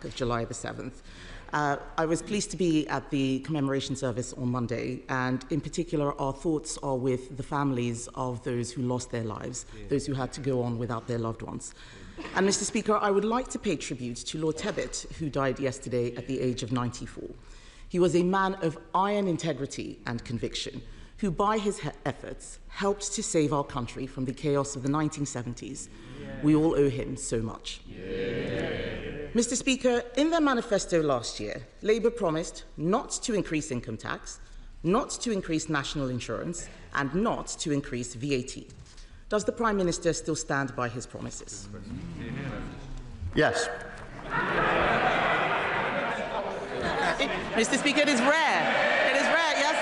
attack of July the 7th. I was pleased to be at the commemoration service on Monday, and in particular, our thoughts are with the families of those who lost their lives, those who had to go on without their loved ones. And, Mr. Speaker, I would like to pay tribute to Lord Tebbit, who died yesterday at the age of 94. He was a man of iron integrity and conviction, who by his efforts helped to save our country from the chaos of the 1970s. We all owe him so much. Mr. Speaker, in their manifesto last year, Labour promised not to increase income tax, not to increase national insurance, and not to increase VAT. Does the Prime Minister still stand by his promises? Yes. Mr. Speaker, it is rare. It is rare, yes.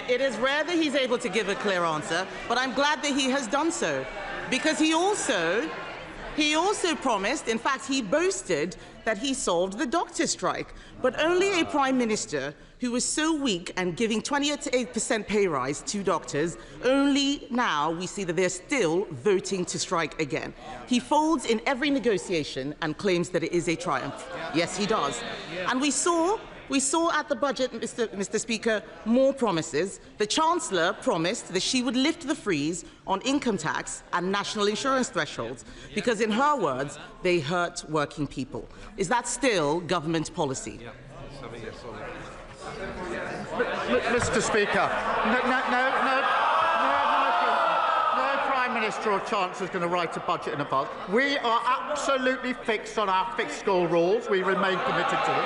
It is rare that he's able to give a clear answer, but I'm glad that he has done so, because he also promised, in fact, he boasted that he solved the doctor strike. But only a Prime Minister who was so weak and giving 28% pay rise to doctors, only now we see that they're still voting to strike again. He folds in every negotiation and claims that it is a triumph. Yes, he does. And we saw at the budget, Mr. Speaker, more promises. The Chancellor promised that she would lift the freeze on income tax and national insurance thresholds, because in her words, they hurt working people. Is that still government policy? Mr. Speaker, no Prime Minister or Chancellor is going to write a budget in advance. We are absolutely fixed on our fiscal rules. We remain committed to them.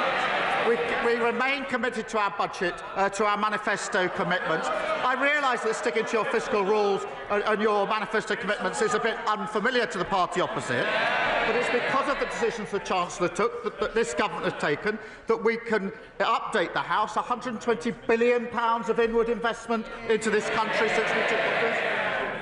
We remain committed to our budget, to our manifesto commitments. I realise that sticking to your fiscal rules and your manifesto commitments is a bit unfamiliar to the party opposite, but it's because of the decisions the Chancellor took, that this government has taken, that we can update the House. £120 billion of inward investment into this country since we took office.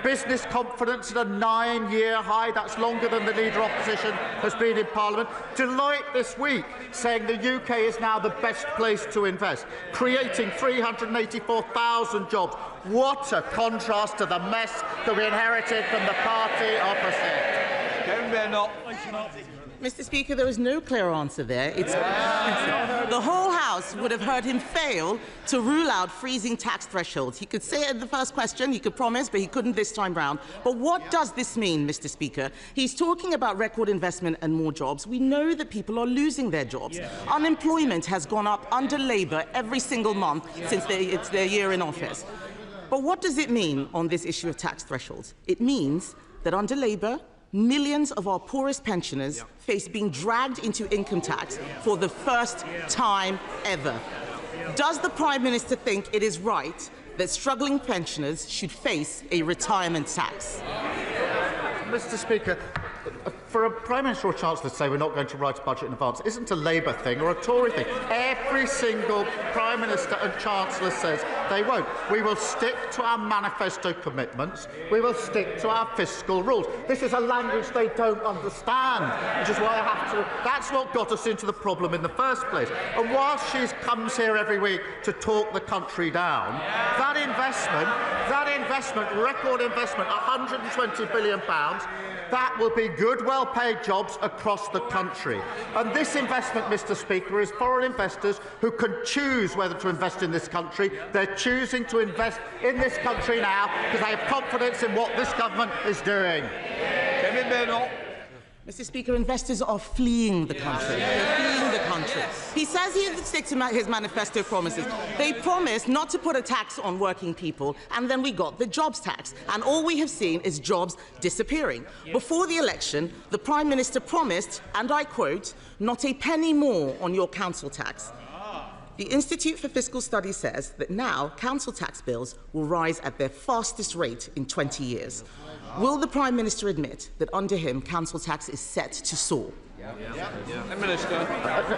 Business confidence at a 9-year high. That's longer than the Leader Opposition has been in Parliament. Deloitte this week saying the UK is now the best place to invest, creating 384,000 jobs. What a contrast to the mess that we inherited from the party opposite. Mr. Speaker, there was no clear answer there. The whole House would have heard him fail to rule out freezing tax thresholds. He could say it in the first question, he could promise, but he couldn't this time round. But what does this mean, Mr. Speaker? He's talking about record investment and more jobs. We know that people are losing their jobs. Unemployment has gone up under Labour every single month since it's their year in office. But what does it mean on this issue of tax thresholds? It means that under Labour, millions of our poorest pensioners face being dragged into income tax for the first time ever. Does the Prime Minister think it is right that struggling pensioners should face a retirement tax? Mr. Speaker, for a Prime Minister or Chancellor to say we're not going to write a budget in advance isn't a Labour thing or a Tory thing. Every single Prime Minister and Chancellor says they won't. We will stick to our manifesto commitments. We will stick to our fiscal rules. This is a language they don't understand, which is why I have to... That's what got us into the problem in the first place. And whilst she comes here every week to talk the country down, that investment, record investment, £120 billion, that will be good, well-paid jobs across the country. And this investment, Mr. Speaker, is foreign investors who can choose whether to invest in this country. They're choosing to invest in this country now because they have confidence in what this government is doing. Mr. Speaker, investors are fleeing the country. They're fleeing the country. He says he sticks to his manifesto promises. They promised not to put a tax on working people, and then we got the jobs tax. And all we have seen is jobs disappearing. Before the election, the Prime Minister promised, and I quote, "not a penny more on your council tax." The Institute for Fiscal Studies says that now council tax bills will rise at their fastest rate in 20 years. Will the Prime Minister admit that under him council tax is set to soar?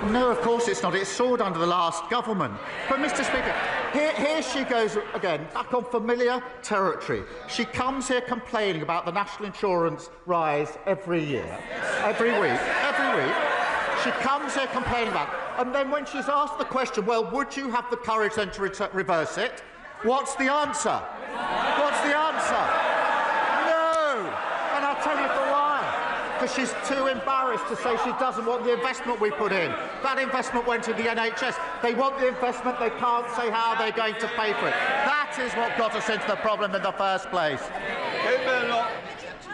No, of course it's not. It soared under the last government. But, Mr. Speaker, here she goes again, back on familiar territory. She comes here complaining about the national insurance rise every year, every week. She comes here complaining about it. And then when she's asked the question, well, would you have the courage then to reverse it? What's the answer? What's the answer? No! And I'll tell you for why. because she's too embarrassed to say she doesn't want the investment we put in. That investment went to the NHS. They want the investment. They can't say how they're going to pay for it. That is what got us into the problem in the first place.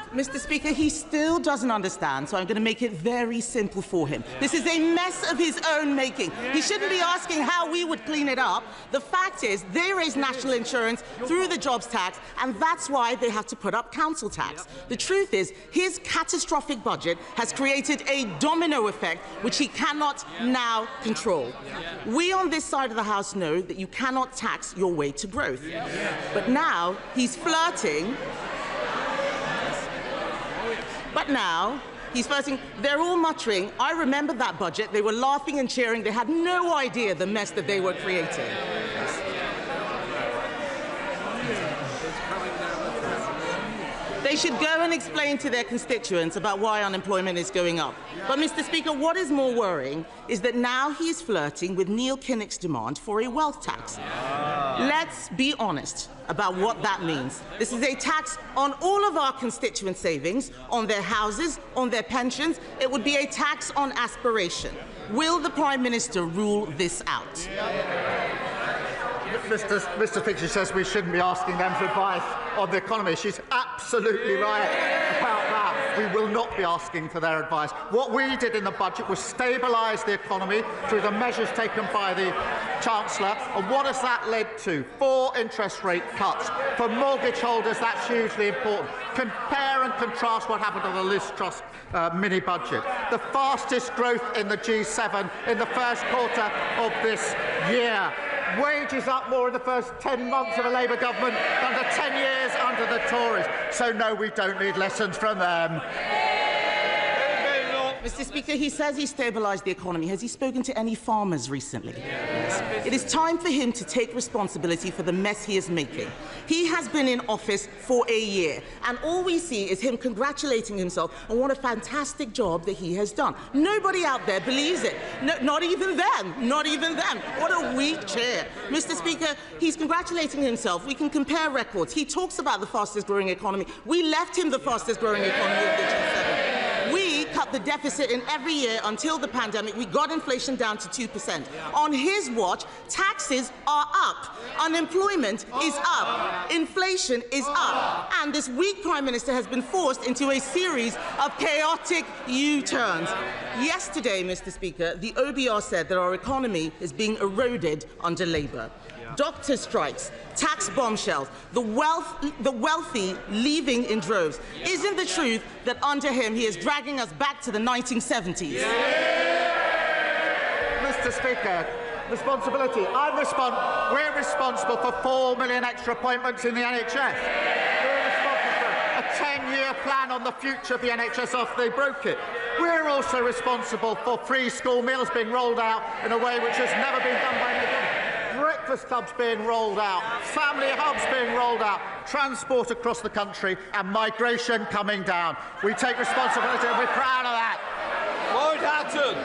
Mr. Speaker, he still doesn't understand, so I'm going to make it very simple for him. This is a mess of his own making. He shouldn't be asking how we would clean it up. The fact is, they raise national insurance through the jobs tax, and that's why they have to put up council tax. The truth is, his catastrophic budget has created a domino effect which he cannot now control. We on this side of the House know that you cannot tax your way to growth. But now he's flirting. They're all muttering, I remember that budget, they were laughing and cheering, they had no idea the mess that they were creating. They should go and explain to their constituents about why unemployment is going up. But, Mr. Speaker, what is more worrying is that now he's flirting with Neil Kinnock's demand for a wealth tax. Let's be honest about what that means. This is a tax on all of our constituent savings, on their houses, on their pensions. It would be a tax on aspiration. Will the Prime Minister rule this out? Mr. Speaker says we shouldn't be asking them for advice on the economy. She's absolutely right about that. We will not be asking for their advice. What we did in the budget was stabilise the economy through the measures taken by the Chancellor. And what has that led to? 4 interest rate cuts. For mortgage holders, that's hugely important. Compare and contrast what happened to the Liz Truss mini-budget. The fastest growth in the G7 in the first quarter of this year. Wages up more in the first 10 months of a Labour government than the 10 years under the Tories. So, no, we don't need lessons from them. Mr. Speaker, he says he stabilised the economy. Has he spoken to any farmers recently? Yes. It is time for him to take responsibility for the mess he is making. He has been in office for a year, and all we see is him congratulating himself on what a fantastic job that he has done. Nobody out there believes it. No, not even them. Not even them. What a weak chair. Mr. Speaker, he's congratulating himself. We can compare records. He talks about the fastest growing economy. We left him the fastest growing economy of the G7. We cut the deficit in every year until the pandemic. We got inflation down to 2%. On his watch, taxes are up. Unemployment is up. Inflation is up. And this weak Prime Minister has been forced into a series of chaotic U-turns. Yesterday, Mr. Speaker, the OBR said that our economy is being eroded under Labour. Doctor strikes, tax bombshells, the wealthy leaving in droves. Isn't the truth that under him he is dragging us back to the 1970s? Yeah. Mr. Speaker, responsibility. We're responsible for 4 million extra appointments in the NHS. We're responsible for a 10-year plan on the future of the NHS after they broke it. We're also responsible for free school meals being rolled out in a way which has never been done by anyone. Breakfast clubs being rolled out, family hubs being rolled out, transport across the country, and migration coming down. We take responsibility and we're proud of that. Lloyd Hatton.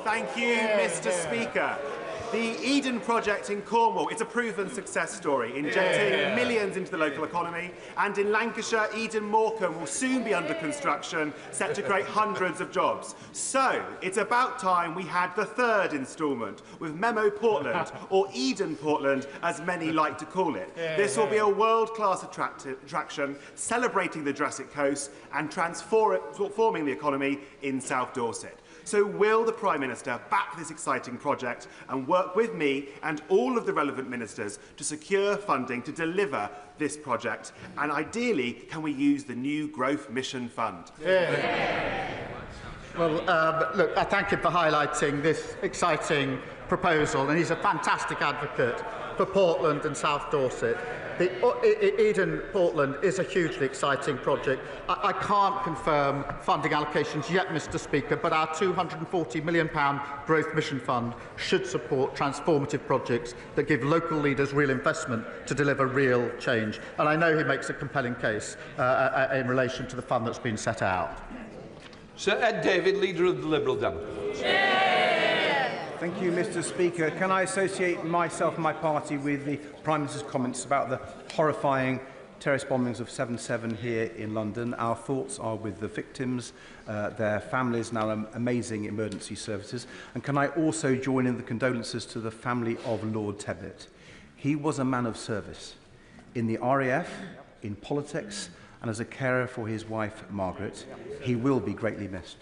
Thank you, Mr. Speaker. The Eden project in Cornwall is a proven success story, injecting millions into the local economy. And in Lancashire, Eden Morecambe will soon be under construction, set to create hundreds of jobs. So it's about time we had the third instalment with Memo Portland, or Eden Portland, as many like to call it. This will be a world-class attraction, celebrating the Jurassic Coast and transforming the economy in South Dorset. So will the Prime Minister back this exciting project and work with me and all of the relevant ministers to secure funding to deliver this project? And ideally, can we use the new Growth Mission Fund? Well, look, I thank him for highlighting this exciting proposal, and he's a fantastic advocate for Portland and South Dorset. The Eden Portland is a hugely exciting project. I can't confirm funding allocations yet, Mr. Speaker, but our £240 million Growth Mission Fund should support transformative projects that give local leaders real investment to deliver real change. And I know he makes a compelling case in relation to the fund that's been set out. Sir Ed David, Leader of the Liberal Democrats. Thank you, Mr. Speaker. Can I associate myself and my party with the Prime Minister's comments about the horrifying terrorist bombings of 7/7 here in London. Our thoughts are with the victims, their families, and our amazing emergency services. And can I also join in the condolences to the family of Lord Tebbit? He was a man of service in the RAF, in politics, and as a carer for his wife, Margaret. He will be greatly missed.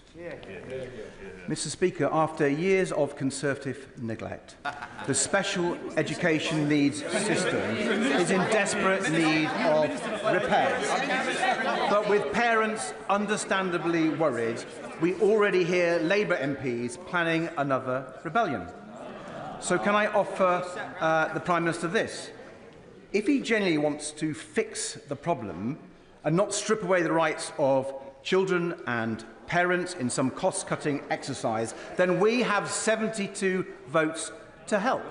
Mr. Speaker, after years of Conservative neglect, the special education needs system is in desperate need of repairs. But with parents understandably worried, we already hear Labour MPs planning another rebellion. So can I offer the Prime Minister this? If he genuinely wants to fix the problem and not strip away the rights of children and parents in some cost-cutting exercise, then we have 72 votes to help.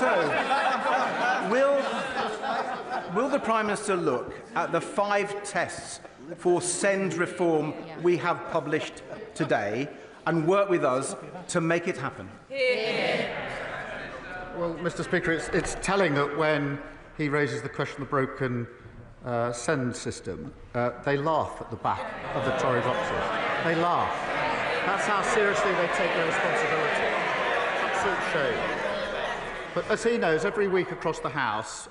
So, will the Prime Minister look at the 5 tests for SEND reform we have published today and work with us to make it happen? Well, Mr. Speaker, it's telling that when he raises the question of the broken SEND system, they laugh at the back of the Tory boxes. They laugh. That's how seriously they take their responsibility. Absolute shame. But as he knows, every week across the House,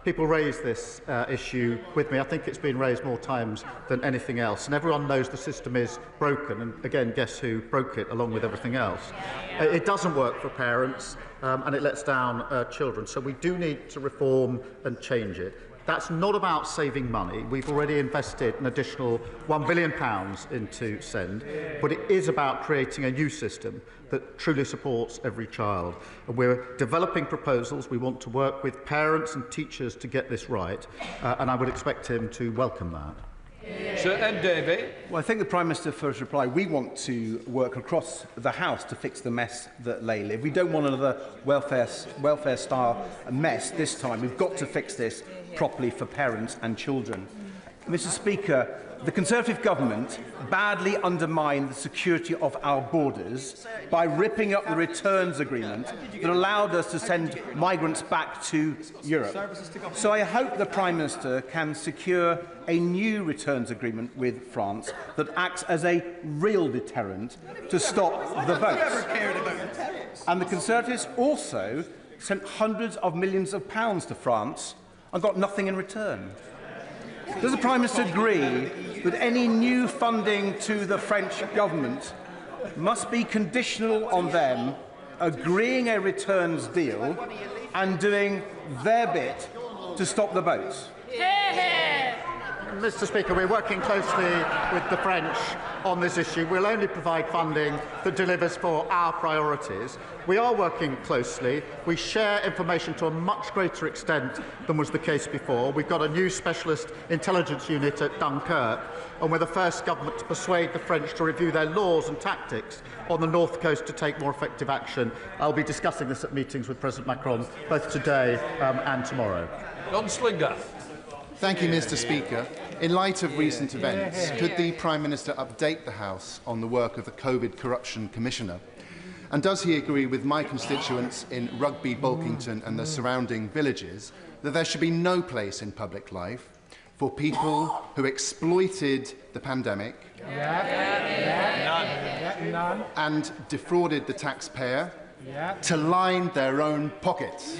people raise this issue with me. I think it's been raised more times than anything else. And everyone knows the system is broken. And again, guess who broke it along with everything else? It doesn't work for parents, and it lets down children. So we do need to reform and change it. That's not about saving money. We've already invested an additional £1 billion into SEND, but it is about creating a new system that truly supports every child. And we're developing proposals. We want to work with parents and teachers to get this right, and I would expect him to welcome that. Sir Ed Davey. Well, I thank the Prime Minister for his reply. We want to work across the House to fix the mess that they live. We don't want another welfare-style mess this time. We've got to fix this properly for parents and children. Mr. Speaker, the Conservative government badly undermined the security of our borders by ripping up the returns agreement that allowed us to send migrants back to Europe. So I hope the Prime Minister can secure a new returns agreement with France that acts as a real deterrent to stop the votes. And the Conservatives also sent hundreds of millions of pounds to France and got nothing in return. Does the Prime Minister agree that any new funding to the French government must be conditional on them agreeing a returns deal and doing their bit to stop the boats? Mr. Speaker, we're working closely with the French on this issue. We'll only provide funding that delivers for our priorities. We are working closely. We share information to a much greater extent than was the case before. We've got a new specialist intelligence unit at Dunkirk, and we're the first government to persuade the French to review their laws and tactics on the North Coast to take more effective action. I'll be discussing this at meetings with President Macron both today and tomorrow. John Slinger. Thank you, Mr. Speaker. In light of recent events, could the Prime Minister update the House on the work of the COVID Corruption Commissioner? And does he agree with my constituents in Rugby, Bulkington and the surrounding villages that there should be no place in public life for people who exploited the pandemic and defrauded the taxpayer to line their own pockets?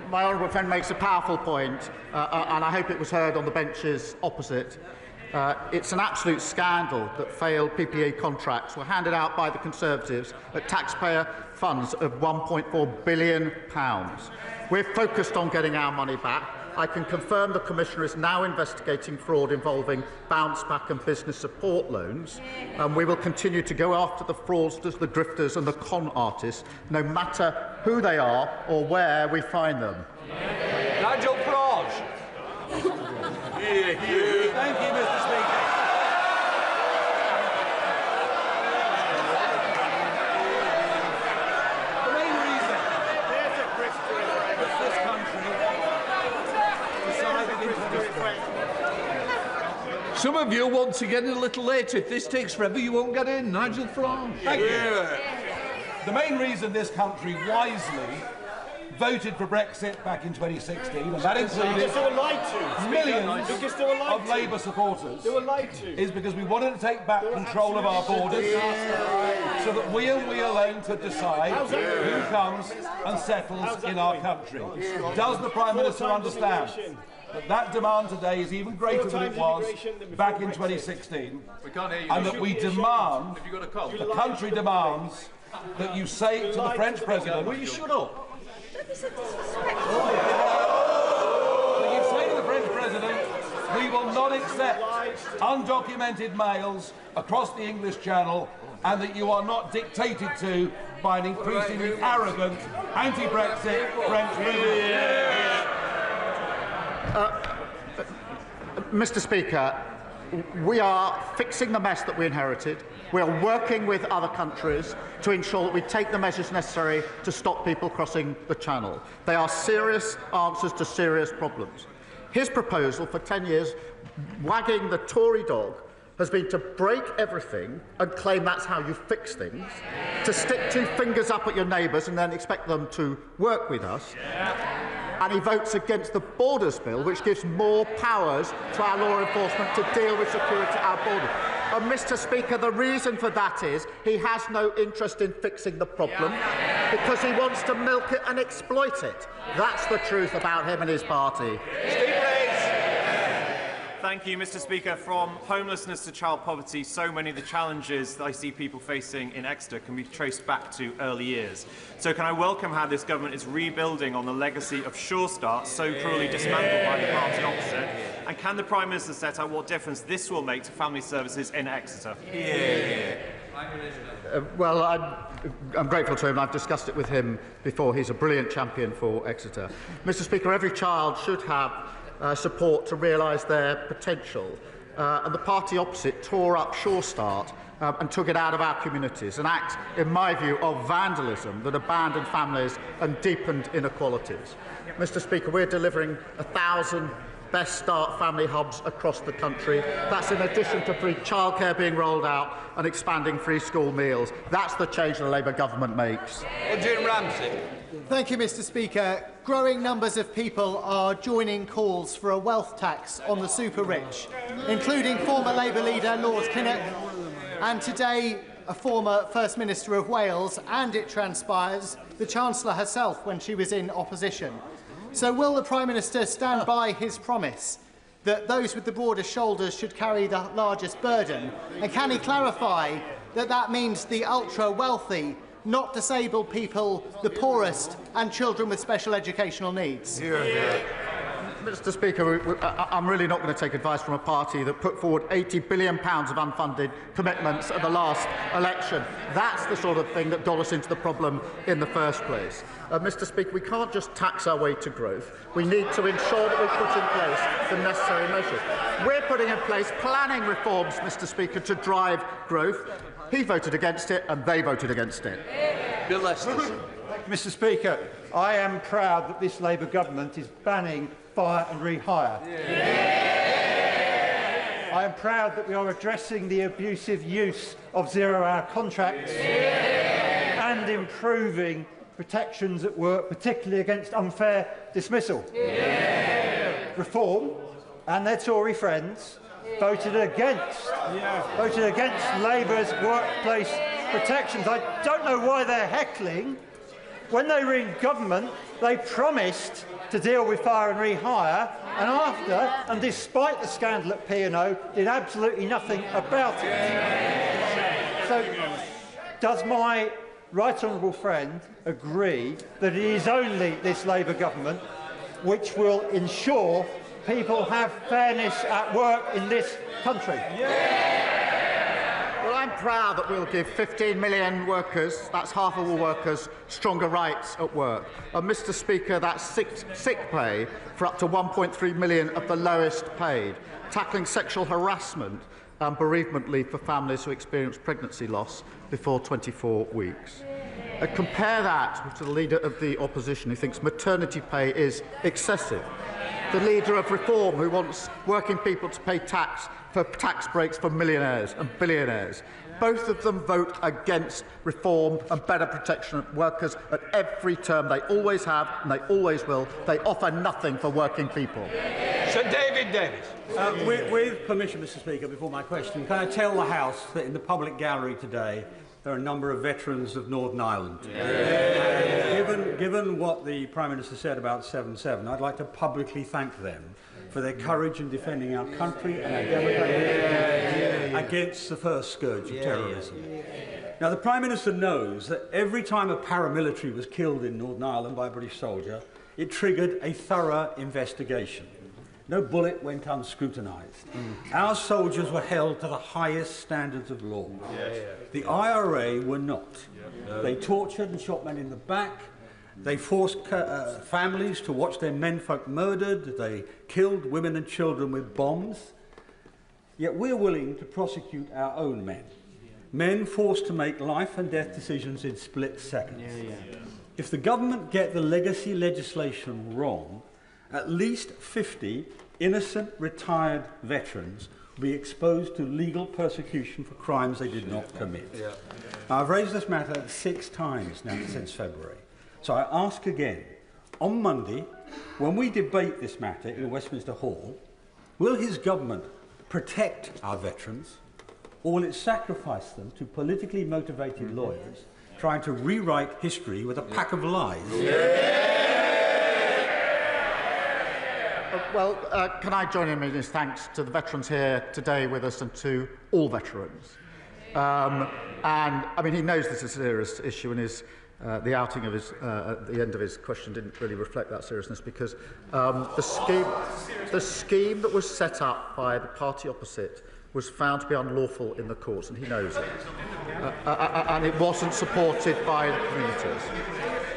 My honourable friend makes a powerful point, and I hope it was heard on the benches opposite. It's an absolute scandal that failed PPE contracts were handed out by the Conservatives at taxpayer funds of £1.4 billion. We're focused on getting our money back. I can confirm the Commissioner is now investigating fraud involving bounce back and business support loans, and we will continue to go after the fraudsters, the grifters and the con artists, no matter who they are or where we find them. Nigel Farage. Thank you, Mr. Speaker. The main reason that this country decided into this Some of you want to get in a little later. If this takes forever, you won't get in. Nigel Farage. Thank you. The main reason this country wisely voted for Brexit back in 2016, and that included millions of Labour supporters, is because we wanted to take back control of our borders so that we and we alone could decide who comes and settles in our country. Does the Prime Minister understand that that demand today is even greater than it was back in 2016, and that we demand, the country demands, that you say to the French President, will you shut up? That you say to the French President, we will not accept undocumented males across the English Channel, and that you are not dictated to by an increasingly arrogant, anti-Brexit French President. Mr. Speaker, we are fixing the mess that we inherited. We are working with other countries to ensure that we take the measures necessary to stop people crossing the Channel. They are serious answers to serious problems. His proposal for 10 years, wagging the Tory dog, has been to break everything and claim that's how you fix things, to stick two fingers up at your neighbours and then expect them to work with us. And he votes against the Borders Bill, which gives more powers to our law enforcement to deal with security at our borders. And, Mr. Speaker, the reason for that is he has no interest in fixing the problem because he wants to milk it and exploit it. That's the truth about him and his party. Thank you, Mr. Speaker. From homelessness to child poverty, so many of the challenges that I see people facing in Exeter can be traced back to early years. So can I welcome how this government is rebuilding on the legacy of Sure Start, so cruelly dismantled by the party opposite? And can the Prime Minister set out what difference this will make to family services in Exeter? Well, I'm grateful to him. I've discussed it with him before. He's a brilliant champion for Exeter. Mr. Speaker, every child should have support to realise their potential. And the party opposite tore up Sure Start and took it out of our communities, an act, in my view, of vandalism that abandoned families and deepened inequalities. Mr. Speaker, we're delivering 1,000 Best Start family hubs across the country. That's in addition to free childcare being rolled out and expanding free school meals. That's the change the Labour government makes. Jim Ramsey. Thank you, Mr. Speaker. Growing numbers of people are joining calls for a wealth tax on the super-rich, including former Labour leader Lord Kinnock, and today a former First Minister of Wales, and it transpires, the Chancellor herself when she was in opposition. So will the Prime Minister stand by his promise that those with the broadest shoulders should carry the largest burden? And can he clarify that that means the ultra-wealthy, not disabled people, the poorest, and children with special educational needs? Mr. Speaker, I'm really not going to take advice from a party that put forward £80 billion of unfunded commitments at the last election. That's the sort of thing that got us into the problem in the first place. Mr. Speaker, we can't just tax our way to growth. We need to ensure that we put in place the necessary measures. We're putting in place planning reforms, Mr. Speaker, to drive growth. He voted against it and they voted against it. Bill Estes. Mr. Speaker, I am proud that this Labour government is banning fire and rehire. I am proud that we are addressing the abusive use of zero-hour contracts and improving protections at work, particularly against unfair dismissal. Reform and their Tory friends voted against Labour's workplace protections. I don't know why they're heckling. When they were in government, they promised to deal with fire and rehire, and after, and despite the scandal at P&O, did absolutely nothing about it. So, does my right honourable friend agree that it is only this Labour government which will ensure people have fairness at work in this country? Well, I'm proud that we'll give 15 million workers, that's half of all workers, stronger rights at work. And, Mr. Speaker, that's sick pay for up to 1.3 million of the lowest paid, tackling sexual harassment and bereavement leave for families who experience pregnancy loss before 24 weeks. Compare that to the Leader of the Opposition, who thinks maternity pay is excessive. The Leader of Reform, who wants working people to pay tax for tax breaks for millionaires and billionaires. Both of them vote against reform and better protection of workers at every term. They always have and they always will. They offer nothing for working people. Sir David Davis. With permission, Mr. Speaker, before my question, can I tell the House that in the public gallery today there are a number of veterans of Northern Ireland? Given what the Prime Minister said about 7/7, I'd like to publicly thank them for their courage in defending our country and our democracy against the first scourge of terrorism. Now, the Prime Minister knows that every time a paramilitary was killed in Northern Ireland by a British soldier, it triggered a thorough investigation. No bullet went unscrutinised. Our soldiers were held to the highest standards of law. The IRA were not. They tortured and shot men in the back. They forced families to watch their menfolk murdered. They killed women and children with bombs. Yet we're willing to prosecute our own men. Men forced to make life and death decisions in split seconds. If the government get the legacy legislation wrong, at least 50 innocent retired veterans will be exposed to legal persecution for crimes they did not commit. Now, I've raised this matter 6 times now since February. So I ask again, on Monday, when we debate this matter in Westminster Hall, will his government protect our veterans, or will it sacrifice them to politically motivated lawyers trying to rewrite history with a pack of lies? Well, can I join in his thanks to the veterans here today with us and to all veterans? And, I mean, he knows this is a serious issue, and the outing of his, at the end of his question didn't really reflect that seriousness, because the scheme that was set up by the party opposite was found to be unlawful in the courts, and he knows it. And it wasn't supported by the communities.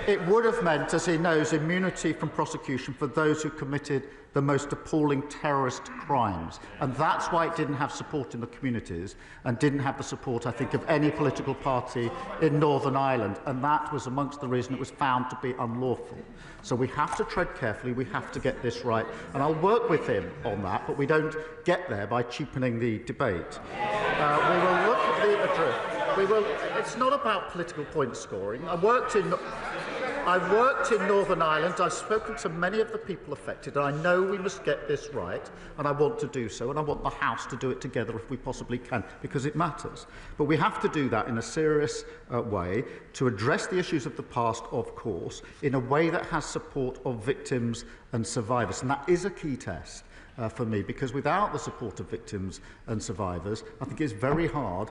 It would have meant, as he knows, immunity from prosecution for those who committed the most appalling terrorist crimes. And that's why it didn't have support in the communities and didn't have the support, I think, of any political party in Northern Ireland. And that was amongst the reason it was found to be unlawful. So we have to tread carefully. We have to get this right. And I'll work with him on that, but we don't get there by cheapening the debate. We will look at the address. It's not about political point scoring. I worked in Northern Ireland. I've spoken to many of the people affected, and I know we must get this right, and I want to do so, and I want the House to do it together if we possibly can, because it matters. But we have to do that in a serious way, to address the issues of the past, of course, in a way that has support of victims and survivors. And that is a key test for me, because without the support of victims and survivors, I think it's very hard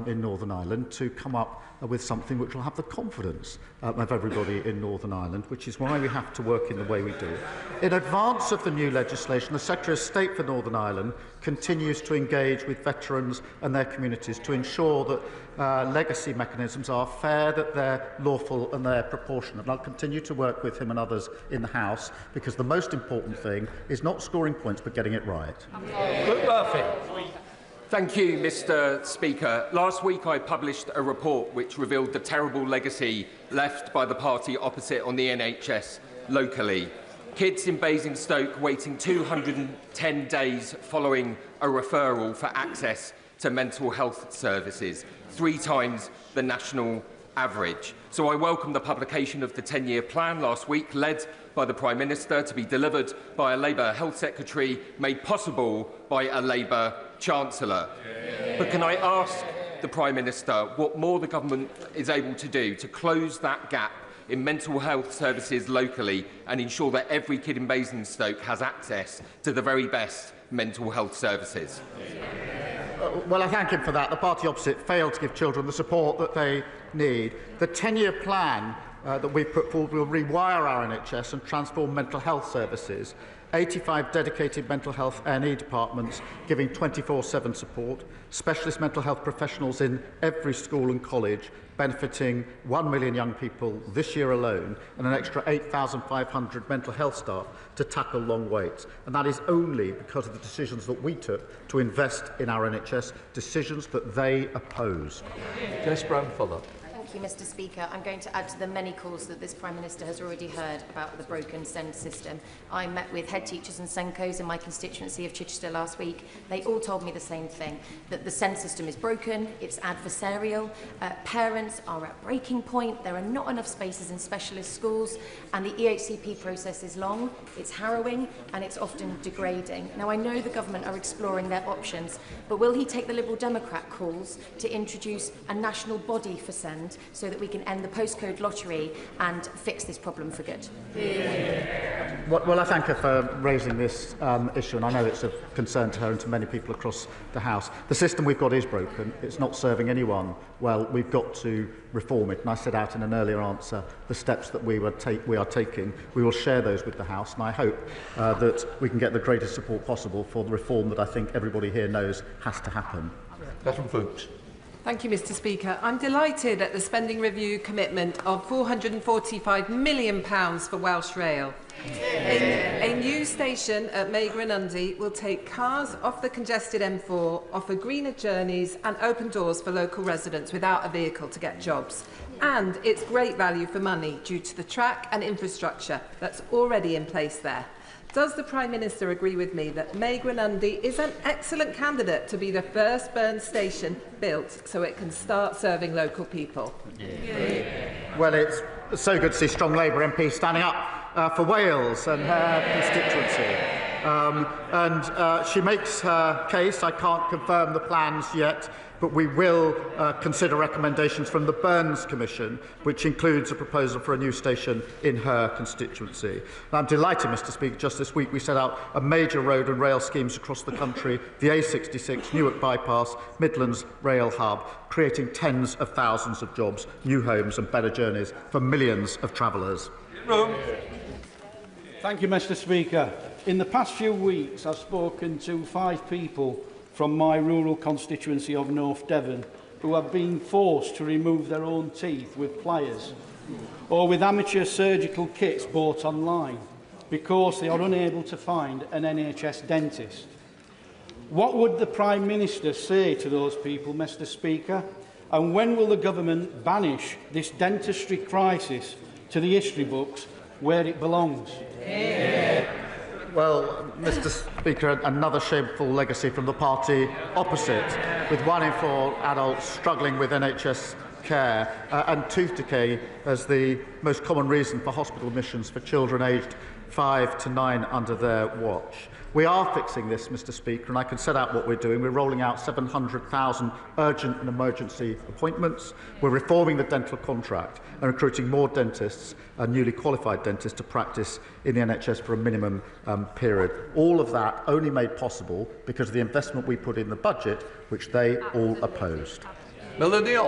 in Northern Ireland to come up with something which will have the confidence of everybody in Northern Ireland, which is why we have to work in the way we do. In advance of the new legislation, the Secretary of State for Northern Ireland continues to engage with veterans and their communities to ensure that legacy mechanisms are fair, that they're lawful and they're proportionate. And I'll continue to work with him and others in the House, because the most important thing is not scoring points but getting it right. Luke Murphy. Thank you, Mr. Speaker. Last week I published a report which revealed the terrible legacy left by the party opposite on the NHS locally. Kids in Basingstoke waiting 210 days following a referral for access to mental health services, 3 times the national average. So I welcome the publication of the 10-year plan last week, led by the Prime Minister, to be delivered by a Labour Health Secretary, made possible by a Labour Chancellor. But can I ask the Prime Minister what more the government is able to do to close that gap in mental health services locally and ensure that every kid in Basingstoke has access to the very best mental health services? Well, I thank him for that. The party opposite failed to give children the support that they need. The 10-year plan that we've put forward will rewire our NHS and transform mental health services. 85 dedicated mental health A&E departments giving 24/7 support, specialist mental health professionals in every school and college, benefiting 1 million young people this year alone, and an extra 8,500 mental health staff to tackle long waits. And that is only because of the decisions that we took to invest in our NHS, decisions that they opposed. Jess Brown-Fuller. Thank you, Mr. Speaker. I'm going to add to the many calls that this Prime Minister has already heard about the broken SEND system. I met with head teachers and SENCOs in my constituency of Chichester last week. They all told me the same thing, that the SEND system is broken, it's adversarial, parents are at breaking point, there are not enough spaces in specialist schools, and the EHCP process is long, it's harrowing, and it's often degrading. Now, I know the government are exploring their options, but will he take the Liberal Democrat calls to introduce a national body for SEND so that we can end the postcode lottery and fix this problem for good? Well, I thank her for raising this issue, and I know it's of concern to her and to many people across the House. The system we've got is broken. It's not serving anyone well. We've got to reform it, and I set out in an earlier answer the steps that we are taking. We will share those with the House, and I hope that we can get the greatest support possible for the reform that I think everybody here knows has to happen. Catherine Fuchs. Thank you, Mr. Speaker. I'm delighted at the spending review commitment of £445 million for Welsh Rail. A new station at Megrunundy will take cars off the congested M4, offer greener journeys and open doors for local residents without a vehicle to get jobs. And it's great value for money due to the track and infrastructure that's already in place there. Does the Prime Minister agree with me that Megrunundy is an excellent candidate to be the first Burn station built so it can start serving local people? Well, it's so good to see strong Labour MPs standing up for Wales and her constituency. She makes her case. I can't confirm the plans yet, but we will consider recommendations from the Burns Commission, which includes a proposal for a new station in her constituency. And I'm delighted, Mr. Speaker, just this week we set out a major road and rail schemes across the country, the A66, Newark Bypass, Midlands Rail Hub, creating tens of thousands of jobs, new homes and better journeys for millions of travellers. Thank you, Mr. Speaker. In the past few weeks, I've spoken to 5 people from my rural constituency of North Devon who have been forced to remove their own teeth with pliers or with amateur surgical kits bought online because they are unable to find an NHS dentist. What would the Prime Minister say to those people, Mr. Speaker? And when will the government banish this dentistry crisis to the history books where it belongs? Well, Mr. Speaker, another shameful legacy from the party opposite, with 1 in 4 adults struggling with NHS care and tooth decay as the most common reason for hospital admissions for children aged 5 to 9 under their watch. We are fixing this, Mr. Speaker, and I can set out what we're doing. We're rolling out 700,000 urgent and emergency appointments. We're reforming the dental contract and recruiting more dentists and newly qualified dentists to practice in the NHS for a minimum period. All of that only made possible because of the investment we put in the budget, which they all opposed. Melanie.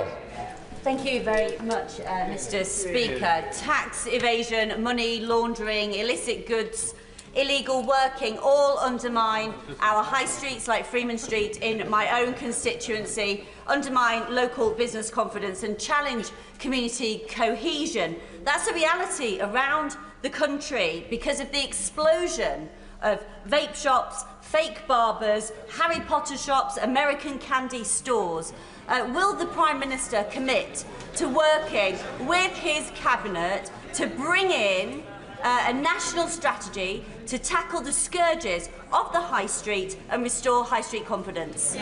Thank you very much, Mr. Speaker. Tax evasion, money laundering, illicit goods, illegal working all undermine our high streets like Freeman Street in my own constituency, undermine local business confidence and challenge community cohesion. That's a reality around the country because of the explosion of vape shops, fake barbers, Harry Potter shops, American candy stores. Will the Prime Minister commit to working with his cabinet to bring in a national strategy to tackle the scourges of the high street and restore high street confidence?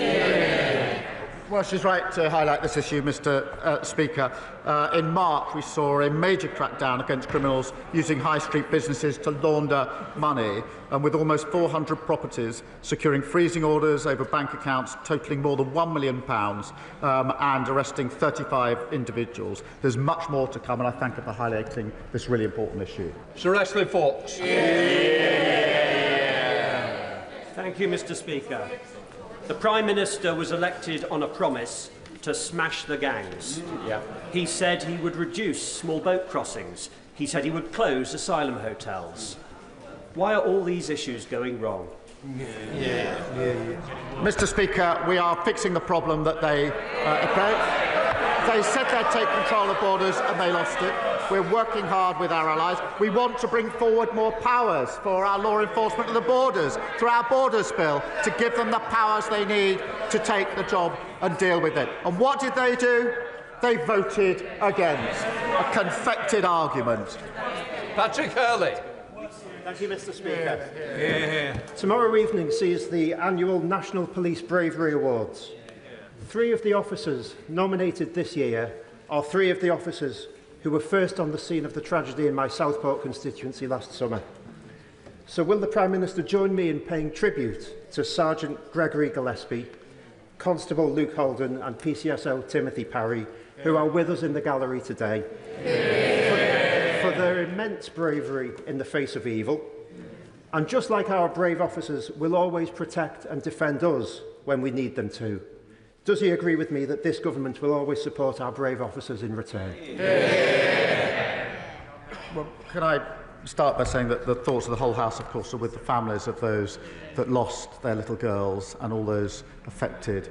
Well, she's right to highlight this issue, Mr. Speaker. In March, we saw a major crackdown against criminals using high street businesses to launder money, and with almost 400 properties securing freezing orders over bank accounts totalling more than £1 million and arresting 35 individuals. There's much more to come, and I thank her for highlighting this really important issue. Sir Ashley Fox. Thank you, Mr. Speaker. The Prime Minister was elected on a promise to smash the gangs. He said he would reduce small boat crossings. He said he would close asylum hotels. Why are all these issues going wrong? Mr. Speaker, we are fixing the problem that they said they'd take control of borders and they lost it. We're working hard with our allies. We want to bring forward more powers for our law enforcement of the borders through our Borders Bill to give them the powers they need to take the job and deal with it. And what did they do? They voted against. A confected argument. Patrick Hurley. Thank you, Mr. Speaker. Tomorrow evening sees the annual National Police Bravery Awards. 3 of the officers nominated this year are 3 of the officers who were first on the scene of the tragedy in my Southport constituency last summer. So will the Prime Minister join me in paying tribute to Sergeant Gregory Gillespie, Constable Luke Holden and PCSO Timothy Parry, who are with us in the gallery today, for their immense bravery in the face of evil? And just like our brave officers will always protect and defend us when we need them to, does he agree with me that this government will always support our brave officers in return? Well, can I start by saying that the thoughts of the whole House, of course, are with the families of those that lost their little girls and all those affected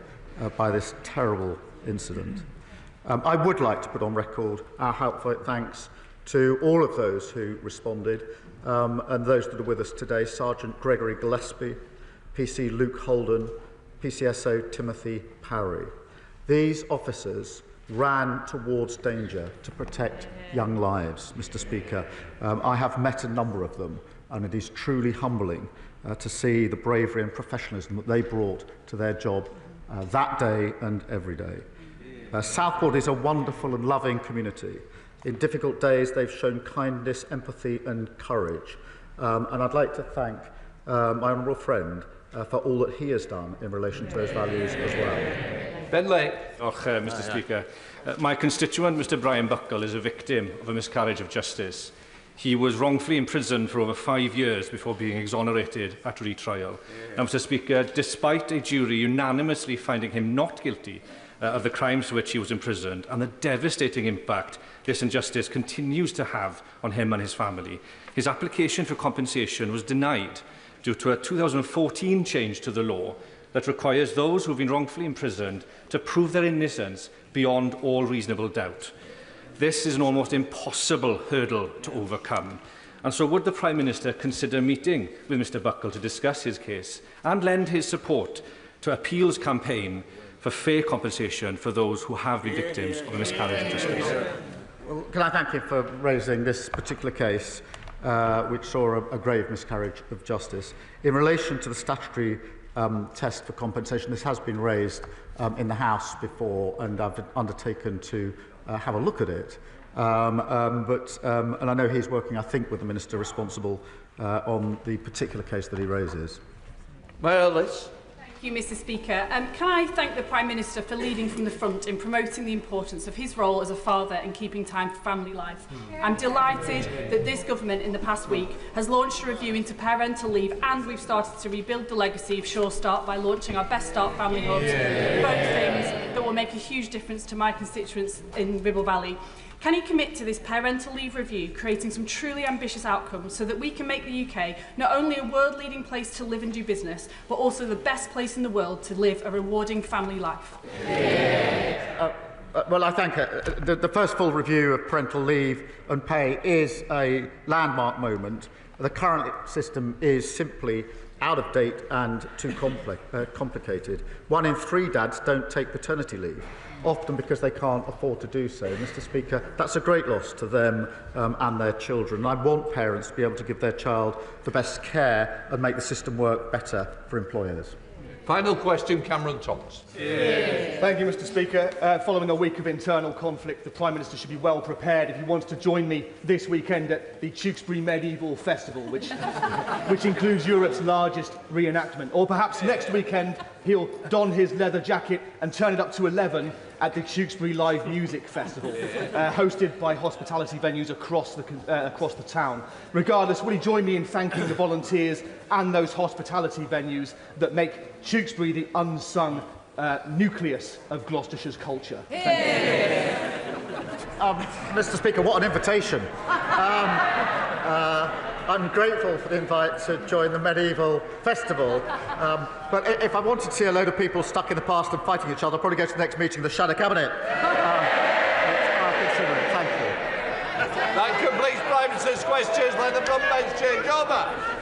by this terrible incident. I would like to put on record our heartfelt thanks to all of those who responded and those that are with us today: Sergeant Gregory Gillespie, PC Luke Holden, PCSO Timothy Parry. These officers ran towards danger to protect young lives, Mr. Speaker. I have met a number of them, and it is truly humbling to see the bravery and professionalism that they brought to their job that day and every day. Southport is a wonderful and loving community. In difficult days, they've shown kindness, empathy and courage. And I'd like to thank my honourable friend for all that he has done in relation to those values as well. Ben Lake. Mr. Speaker. My constituent, Mr. Brian Buckle, is a victim of a miscarriage of justice. He was wrongfully imprisoned for over 5 years before being exonerated at retrial. Now, Mr. Speaker, despite a jury unanimously finding him not guilty of the crimes for which he was imprisoned and the devastating impact this injustice continues to have on him and his family, his application for compensation was denied due to a 2014 change to the law that requires those who have been wrongfully imprisoned to prove their innocence beyond all reasonable doubt. This is an almost impossible hurdle to overcome. And so would the Prime Minister consider meeting with Mr Buckle to discuss his case and lend his support to appeals campaign for fair compensation for those who have been victims of a miscarriage of justice? Well, can I thank you for raising this particular case, which saw a grave miscarriage of justice. In relation to the statutory test for compensation, this has been raised in the House before, and I've undertaken to have a look at it. And I know he's working, I think, with the Minister responsible on the particular case that he raises. Well, let's... Thank you, Mr Speaker. Can I thank the Prime Minister for leading from the front in promoting the importance of his role as a father and keeping time for family life. I'm delighted that this government in the past week has launched a review into parental leave, and we've started to rebuild the legacy of Sure Start by launching our Best Start family hubs, both things that will make a huge difference to my constituents in Ribble Valley. Can you commit to this parental leave review, creating some truly ambitious outcomes so that we can make the UK not only a world-leading place to live and do business, but also the best place in the world to live a rewarding family life? Well, I think the first full review of parental leave and pay is a landmark moment. The current system is simply out of date and too complicated. 1 in 3 dads don't take paternity leave, often because they can't afford to do so. Mr Speaker, that's a great loss to them and their children. I want parents to be able to give their child the best care and make the system work better for employers. Final question, Cameron Thomas. Thank you, Mr Speaker. Following a week of internal conflict, the Prime Minister should be well prepared if he wants to join me this weekend at the Tewkesbury Medieval Festival, which includes Europe's largest reenactment. Or perhaps next weekend he'll don his leather jacket and turn it up to 11 at the Tewkesbury Live Music Festival, hosted by hospitality venues across the town. Regardless, will he join me in thanking the volunteers and those hospitality venues that make Tewkesbury the unsung nucleus of Gloucestershire's culture? Thank you. Mr Speaker, what an invitation. I'm grateful for the invite to join the Medieval Festival. But if I wanted to see a load of people stuck in the past and fighting each other, I'd probably go to the next meeting of the Shadow Cabinet. I'll consider it. Thank you. That completes Prime Minister's questions. Let the front bench change over.